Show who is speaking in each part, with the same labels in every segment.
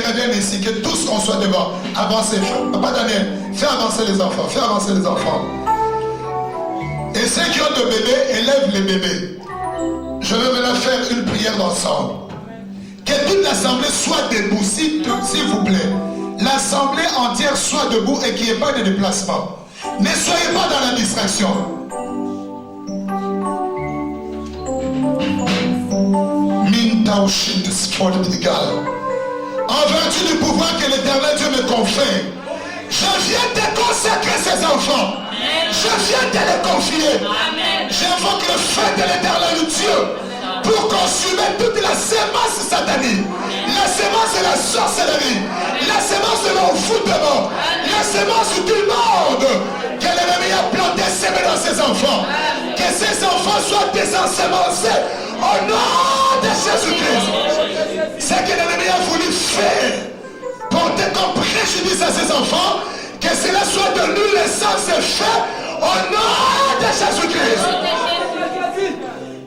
Speaker 1: reviennent ici, que tous qu'on soit devant. Avancez. Papa Daniel, fais avancer les enfants. Fais avancer les enfants. Et ceux qui ont de bébés, élèvent les bébés. Je veux maintenant faire une prière d'ensemble. Que toute l'assemblée soit debout, s'il vous plaît. L'assemblée entière soit debout et qu'il n'y ait pas de déplacement. Ne soyez pas dans la distraction. En vertu du pouvoir que l'Éternel Dieu me confère, je viens de consacrer ces enfants. Je viens de les confier. J'invoque le feu de l'Éternel Dieu pour consumer toute la sémence satanique, la sémence de la sorcellerie, la sémence de l'envoûtement, la sémence du monde que l'ennemi a planté, sémé dans ses enfants. Que ces enfants soient désensemencés au nom de Jésus-Christ. Ce que l'ennemi a voulu faire, porter comme préjudice à ses enfants, que cela soit de lui l'essence fait au nom de Jésus-Christ.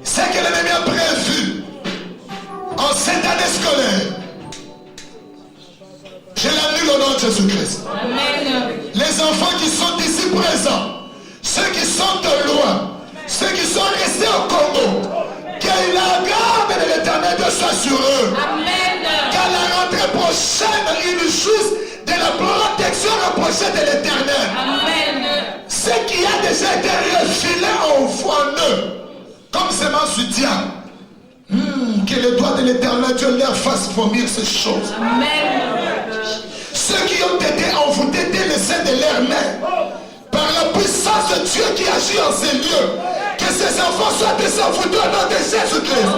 Speaker 1: Ce que l'ennemi a prévu en cette année scolaire, je l'annule au nom de Jésus-Christ. Les enfants qui sont ici présents, ceux qui sont de loin, ceux qui sont restés au Congo, que la garde de l'Éternel soit sur eux. Qu'à la rentrée prochaine, ils jouissent de la protection rapprochée de l'Éternel. Ce qui a déjà été refilé en eux, comme semence du diable, que le doigt de l'Éternel Dieu leur fasse vomir ces choses. Ceux qui ont été envoûtés dès le sein de leur mère, par la puissance de Dieu qui agit en ces lieux, que ces enfants soient désenvoûtés au nom de Jésus-Christ.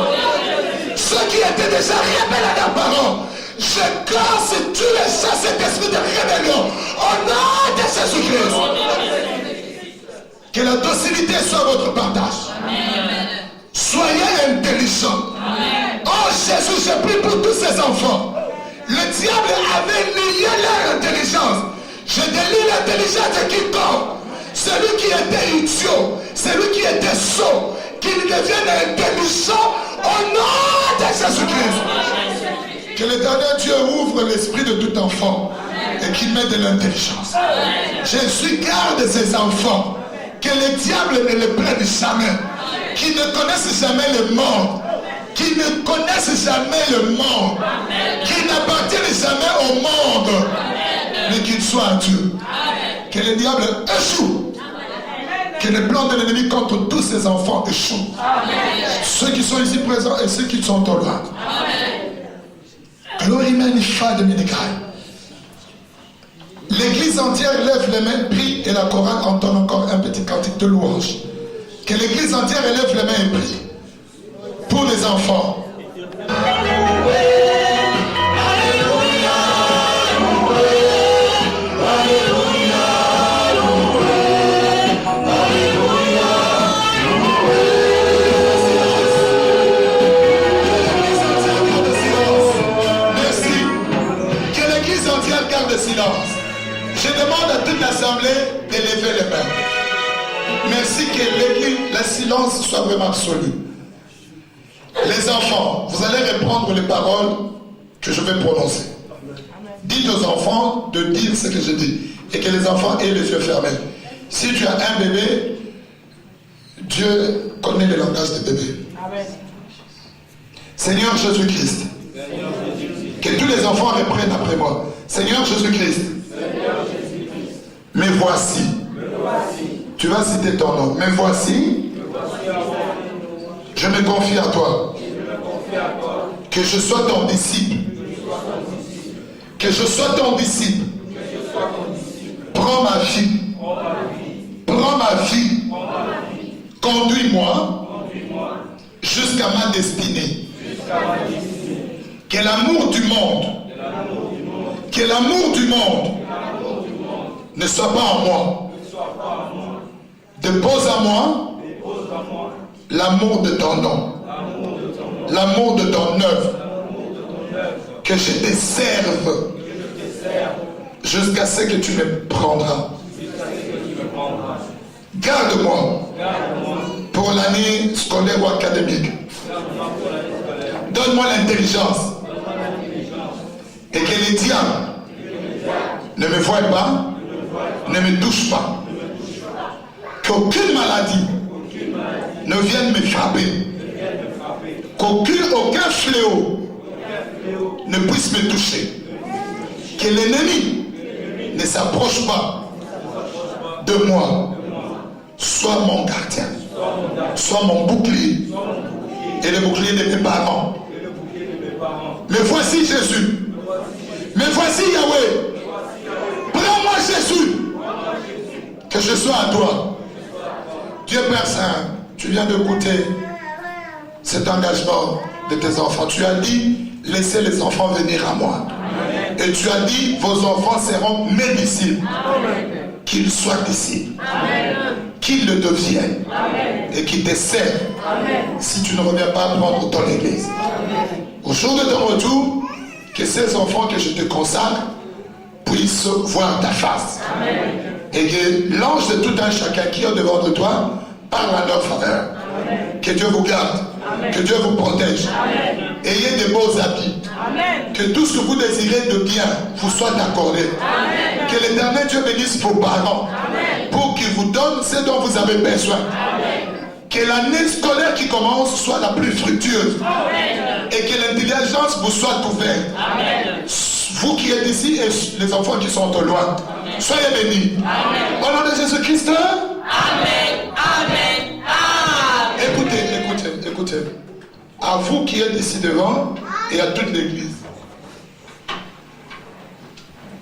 Speaker 1: Ceux qui étaient déjà rebelles à leurs parents, je casse et tue et chasse cet esprit de rébellion au nom de Jésus-Christ. Que la docilité soit votre partage. Soyez intelligents. Oh Jésus, je prie pour tous ces enfants. Le diable avait lié leur intelligence. Je délie l'intelligence de quiconque. Celui qui était idiot, celui qui était sot, qu'il devienne intelligent au nom de Jésus-Christ. Que l'Éternel Dieu ouvre l'esprit de tout enfant et qu'il mette de l'intelligence. Jésus garde ses enfants. Que le diable ne les prenne jamais. Qu'ils ne connaissent jamais le monde. Qu'ils ne connaissent jamais le monde. Qu'ils n'appartiennent jamais au monde. Mais qu'ils soient à Dieu. Que le diable échoue. Que les plans de l'ennemi contre tous ces enfants échouent. Ceux qui sont ici présents et ceux qui sont au loin. Alors il mène de Ménégaï. L'église entière lève les mains, prie et la chorale entend encore un petit cantique de louange. Que l'église entière élève les mains et prie. Pour les enfants. Je demande à toute l'assemblée d'élever les mains. Merci que l'église, le silence soit vraiment absolu. Les enfants, vous allez reprendre les paroles que je vais prononcer. Dites aux enfants de dire ce que je dis et que les enfants aient les yeux fermés. Si tu as un bébé, Dieu connaît le langage des bébés. Seigneur Jésus-Christ, que tous les enfants reprennent après moi. Seigneur Jésus-Christ, mais voici, tu vas citer ton nom, mais voici, je me confie à toi, que je sois ton disciple, que je sois ton disciple, prends ma vie, conduis-moi jusqu'à ma destinée, que l'amour du monde, ne soit pas en moi. Dépose à moi l'amour de ton nom, l'amour de ton œuvre, que je te serve jusqu'à ce que tu me prendras. Garde-moi pour l'année scolaire ou académique. Donne-moi l'intelligence Et que les diables ne me voient pas, ne me touchent pas. Qu'aucune maladie ne vienne me frapper. Qu'aucun fléau ne puisse me toucher. Que l'ennemi ne s'approche pas de moi. Sois mon gardien. Sois mon bouclier. Et le bouclier de mes parents. Mais voici Jésus. Mais voici Yahweh. Prends-moi Jésus. Que je sois à toi. Dieu Père Saint, tu viens d'écouter cet engagement de tes enfants. Tu as dit, laissez les enfants venir à moi. Et tu as dit, vos enfants seront mes disciples. Qu'ils soient disciples. Qu'ils le deviennent. Et qu'ils te servent. Si tu ne reviens pas prendre ton église. Au jour de ton retour, que ces enfants que je te consacre puissent voir ta face. Et que l'ange de tout un chacun qui est devant de toi parle à leur faveur. Que Dieu vous garde. Que Dieu vous protège. Ayez de beaux habits. Que tout ce que vous désirez de bien vous soit accordé. Que l'Éternel Dieu bénisse vos parents. Pour qu'il vous donne ce dont vous avez besoin. Que l'année scolaire qui commence soit la plus fructueuse. Et que l'intelligence vous soit ouverte. Vous qui êtes ici et les enfants qui sont au loin. Soyez bénis. Au nom de Jésus-Christ.
Speaker 2: Amen. Amen. Amen.
Speaker 1: Écoutez. À vous qui êtes ici devant et à toute l'église.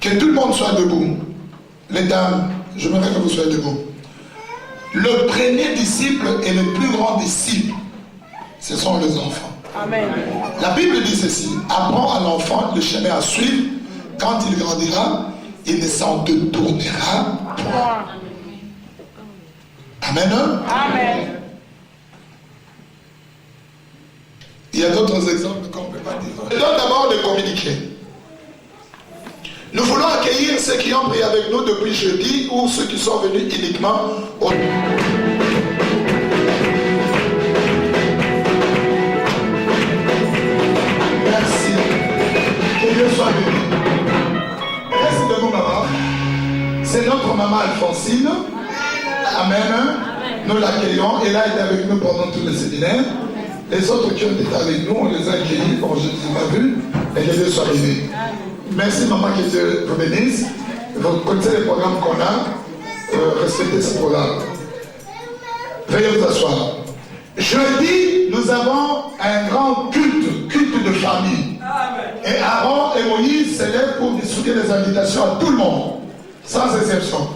Speaker 1: Que tout le monde soit debout. Les dames, j'aimerais que vous soyez debout. Le premier disciple et le plus grand disciple, ce sont les enfants.
Speaker 2: Amen.
Speaker 1: La Bible dit ceci. Apprends à l'enfant le chemin à suivre. Quand il grandira, il ne s'en détournera point. Amen.
Speaker 2: Amen.
Speaker 1: Il y a d'autres exemples qu'on ne peut pas dire. Je donne d'abord de communiquer. Nous voulons accueillir ceux qui ont prié avec nous depuis jeudi ou ceux qui sont venus uniquement au... Merci. Que Dieu soit béni. Merci de nous, maman. C'est notre maman Alphonsine. Amen. Nous l'accueillons. Elle a été avec nous pendant tout le séminaire. Les autres qui ont été avec nous, on les a accueillis. Bon, je ne les ai pas vus. Et que Dieu soit béni. Merci, maman, que Dieu vous bénisse. Vous connaissez les programmes qu'on a. Respectez ces programmes. Veuillez vous asseoir. Jeudi, nous avons un grand culte de famille. Et Aaron et Moïse s'élèvent pour distribuer les invitations à tout le monde, sans exception.